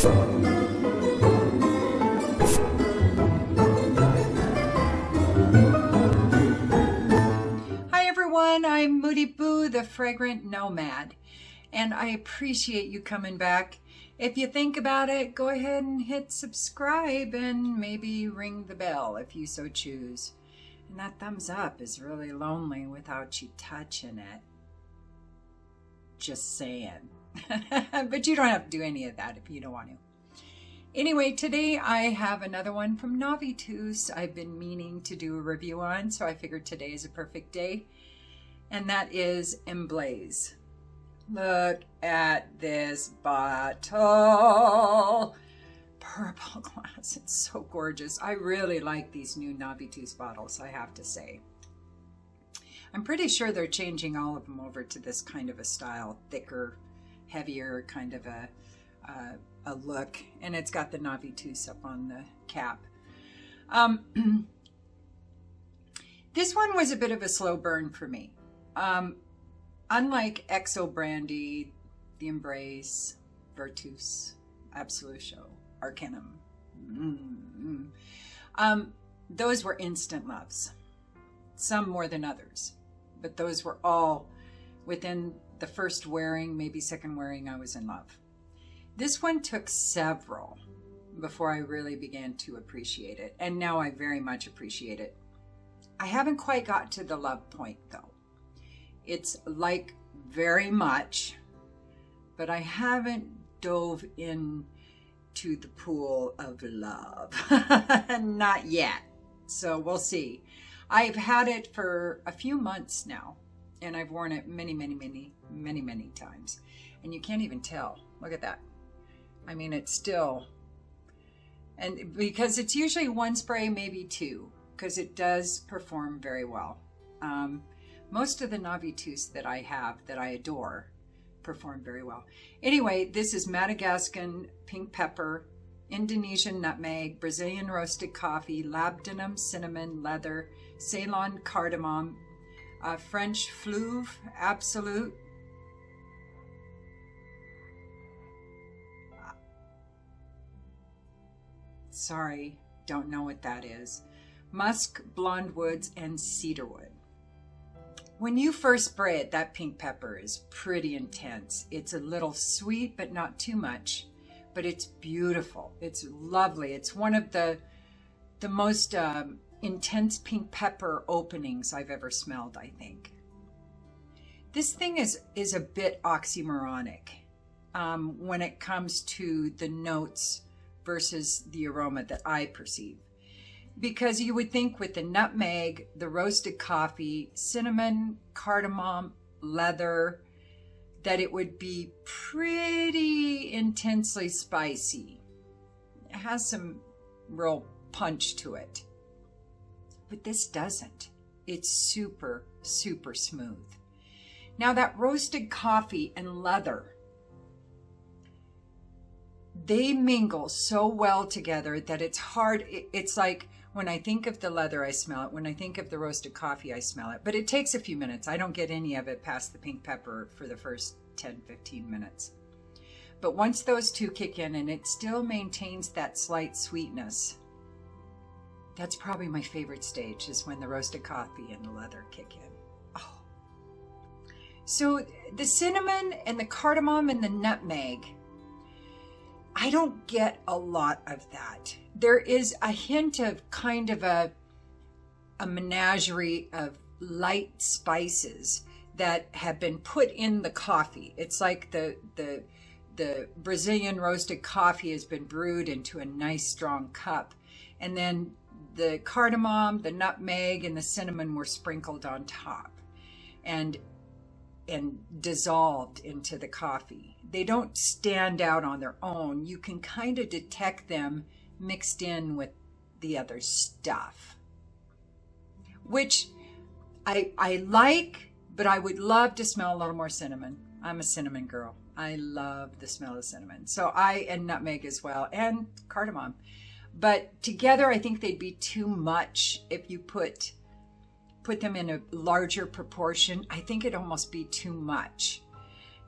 Hi everyone, I'm Moody Boo, the Fragrant Nomad, and I appreciate you coming back. If you think about it, go ahead and hit subscribe and maybe ring the bell if you so choose. And that thumbs up is really lonely without you touching it. Just saying. But you don't have to do any of that if you don't want to. Anyway, today I have another one from Navitus I've been meaning to do a review on, so I figured today is a perfect day. And that is Emblaze. Look at this bottle. Purple glass, it's so gorgeous. I really like these new Navitus bottles, I have to say. I'm pretty sure they're changing all of them over to this kind of a style, thicker, heavier kind of a look, and it's got the Navitus up on the cap. This one was a bit of a slow burn for me. Unlike XO Brandy, the Emblaze, Virtus, Absolution, Arcanum, those were instant loves. Some more than others, but those were all within the first wearing, maybe second wearing, I was in love. This one took several before I really began to appreciate it, and now I very much appreciate it. I haven't quite got to the love point though. It's like very much, but I haven't dove into the pool of love. Not yet. So we'll see. I've had it for a few months now, and I've worn it many times. And you can't even tell. Look at that. I mean, it's still, and because it's usually one spray, maybe two, because it does perform very well. Most of the Navitus that I have, that I adore, perform very well. Anyway, this is Madagascan pink pepper, Indonesian nutmeg, Brazilian roasted coffee, labdanum, cinnamon, leather, Ceylon cardamom, French fleuve, absolute, sorry, don't know what that is, musk, blonde woods, and cedarwood. When you first spray it, that pink pepper is pretty intense. It's a little sweet, but not too much. But it's beautiful. It's lovely. It's one of the most intense pink pepper openings I've ever smelled, I think. This thing is a bit oxymoronic when it comes to the notes versus the aroma that I perceive. Because you would think with the nutmeg, the roasted coffee, cinnamon, cardamom, leather, that it would be pretty intensely spicy. It has some real punch to it. But this doesn't. It's super, super smooth. Now that roasted coffee and leather, they mingle so well together that it's hard. It's like when I think of the leather, I smell it. When I think of the roasted coffee, I smell it. But it takes a few minutes. I don't get any of it past the pink pepper for the first 10, 15 minutes. But once those two kick in and it still maintains that slight sweetness, that's probably my favorite stage, is when the roasted coffee and the leather kick in. Oh. So the cinnamon and the cardamom and the nutmeg, I don't get a lot of that. There is a hint of kind of a menagerie of light spices that have been put in the coffee. It's like the Brazilian roasted coffee has been brewed into a nice strong cup. And then the cardamom, the nutmeg, and the cinnamon were sprinkled on top and dissolved into the coffee. They don't stand out on their own. You can kind of detect them mixed in with the other stuff, which I like, but I would love to smell a little more cinnamon. I'm a cinnamon girl. I love the smell of cinnamon. And nutmeg as well, and cardamom. But together, I think they'd be too much if you put them in a larger proportion. I think it'd almost be too much.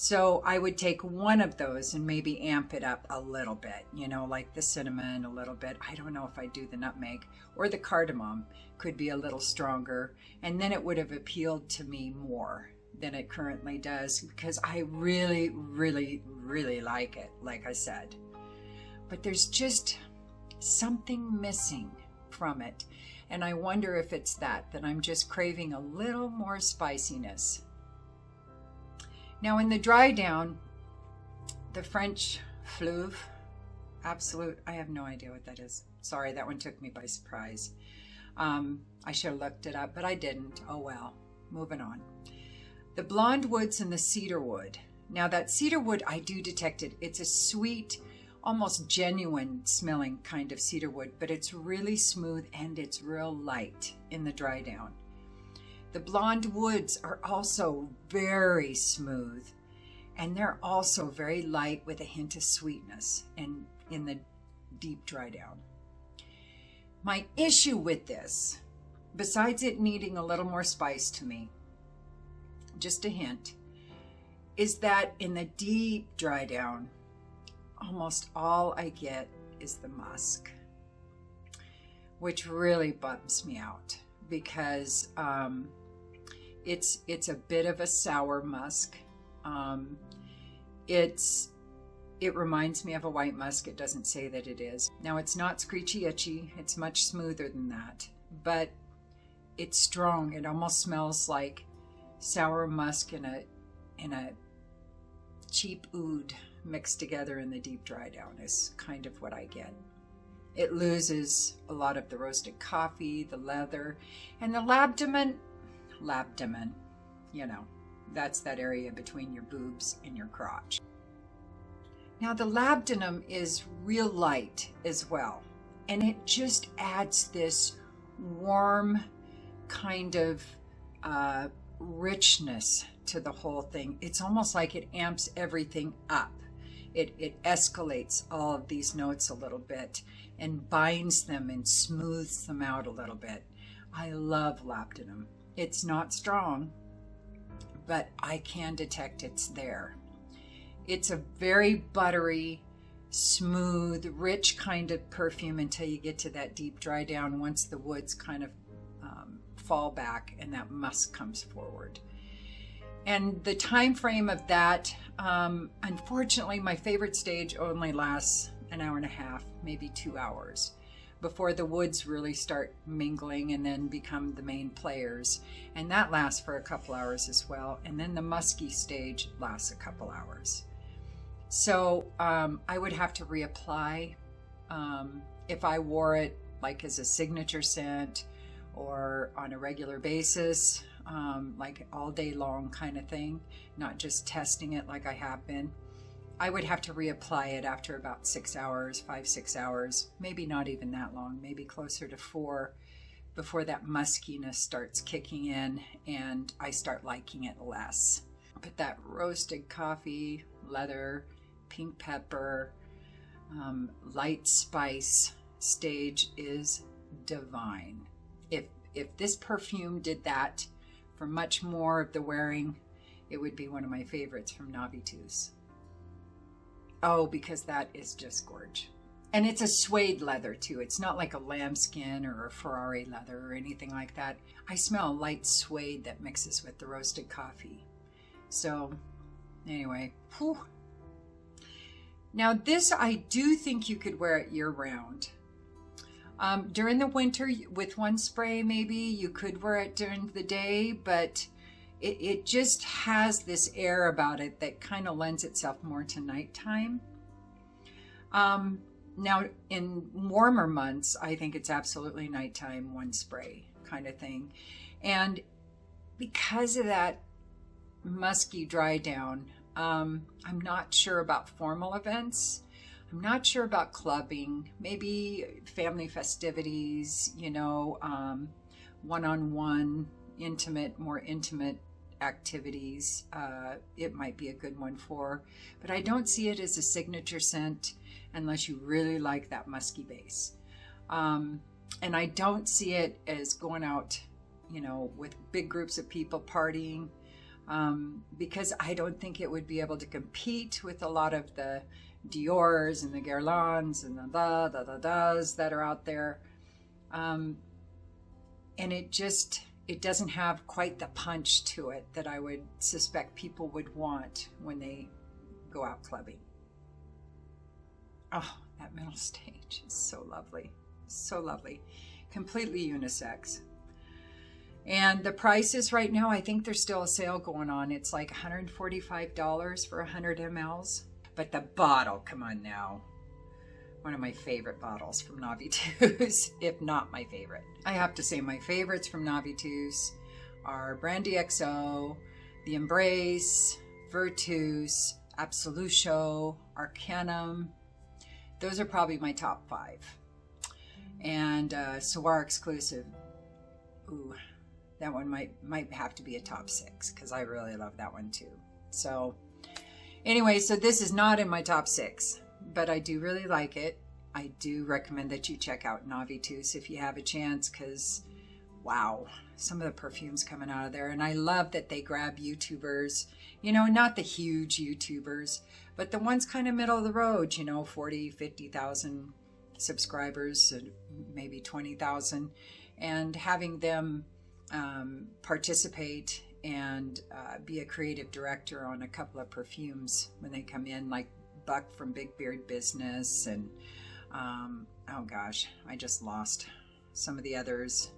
So I would take one of those and maybe amp it up a little bit, like the cinnamon a little bit. I don't know if I do the nutmeg, or the cardamom could be a little stronger. And then it would have appealed to me more than it currently does, because I really, really, really like it, like I said. But there's just something missing from it. And I wonder if it's that I'm just craving a little more spiciness. Now in the dry down, the French Fleuve Absolute, I have no idea what that is. Sorry, that one took me by surprise. I should have looked it up, but I didn't. Oh well, moving on. The Blonde Woods and the Cedar Wood. Now that cedar wood, I do detect it. It's a sweet, almost genuine smelling kind of cedar wood, but it's really smooth and it's real light in the dry down. The Blonde Woods are also very smooth, and they're also very light with a hint of sweetness and in the deep dry down. My issue with this, besides it needing a little more spice to me, just a hint, is that in the deep dry down, almost all I get is the musk, which really bums me out, because it's a bit of a sour musk. It reminds me of a white musk. It doesn't say that it is. Now it's not screechy itchy. It's much smoother than that, but it's strong. It almost smells like sour musk in a cheap oud mixed together in the deep dry down is kind of what I get. It loses a lot of the roasted coffee, the leather, and the labdamen, that's that area between your boobs and your crotch. Now the labdanum is real light as well, and it just adds this warm kind of richness to the whole thing. It's almost like it amps everything up. It escalates all of these notes a little bit and binds them and smooths them out a little bit. I love labdanum. It's not strong, but I can detect it's there. It's a very buttery, smooth, rich kind of perfume until you get to that deep dry down, once the woods kind of fall back and that musk comes forward. And the time frame of that, unfortunately, my favorite stage only lasts an hour and a half, maybe 2 hours, before the woods really start mingling and then become the main players. And that lasts for a couple hours as well. And then the musky stage lasts a couple hours. So I would have to reapply if I wore it like as a signature scent or on a regular basis, like all day long kind of thing, not just testing it like I have been. I would have to reapply it after about 6 hours, 5-6 hours, maybe not even that long, maybe closer to 4, before that muskiness starts kicking in and I start liking it less. But that roasted coffee, leather, pink pepper, light spice stage is divine. If this perfume did that for much more of the wearing, it would be one of my favorites from Navitus. Oh, because that is just gorge. And it's a suede leather too. It's not like a lambskin or a Ferrari leather or anything like that. I smell a light suede that mixes with the roasted coffee. So anyway, whew. Now this, I do think you could wear it year round. During the winter with one spray, maybe you could wear it during the day, but it just has this air about it that kind of lends itself more to nighttime. Now in warmer months, I think it's absolutely nighttime, one spray kind of thing. And because of that musky dry down, I'm not sure about formal events. I'm not sure about clubbing, maybe family festivities, one-on-one, more intimate activities. It might be a good one for, but I don't see it as a signature scent unless you really like that musky base. And I don't see it as going out, with big groups of people partying. because I don't think it would be able to compete with a lot of the Dior's and the Guerlains and the das that are out there. And it doesn't have quite the punch to it that I would suspect people would want when they go out clubbing. Oh, that middle stage is so lovely. So lovely. Completely unisex. And the prices right now, I think there's still a sale going on. It's like $145 for 100 mLs. But the bottle, come on now. One of my favorite bottles from Navitus, if not my favorite. I have to say my favorites from Navitus are Brandy XO, the Emblaze, Virtus, Absolutio, Arcanum. Those are probably my top 5. And Soir exclusive. Ooh, that one might have to be a top 6 because I really love that one too. So anyway, so this is not in my top 6, but I do really like it. I do recommend that you check out Navitus if you have a chance, because wow, some of the perfumes coming out of there. And I love that they grab YouTubers, you know, not the huge YouTubers, but the ones kind of middle of the road, you know, 40, 50,000 subscribers, maybe 20,000, and having them participate and be a creative director on a couple of perfumes when they come in, like Buck from Big Beard Business, and oh gosh, I just lost some of the others.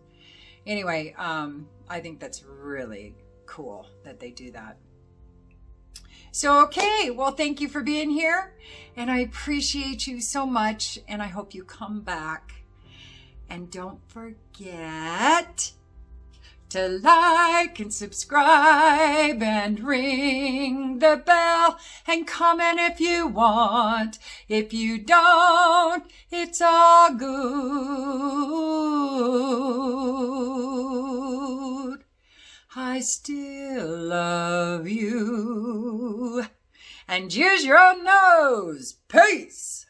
Anyway, I think that's really cool that they do that. So, okay, well, thank you for being here, and I appreciate you so much, and I hope you come back. And don't forget to like and subscribe and ring the bell and comment if you want. If you don't, it's all good. I still love you. And use your own nose. Peace.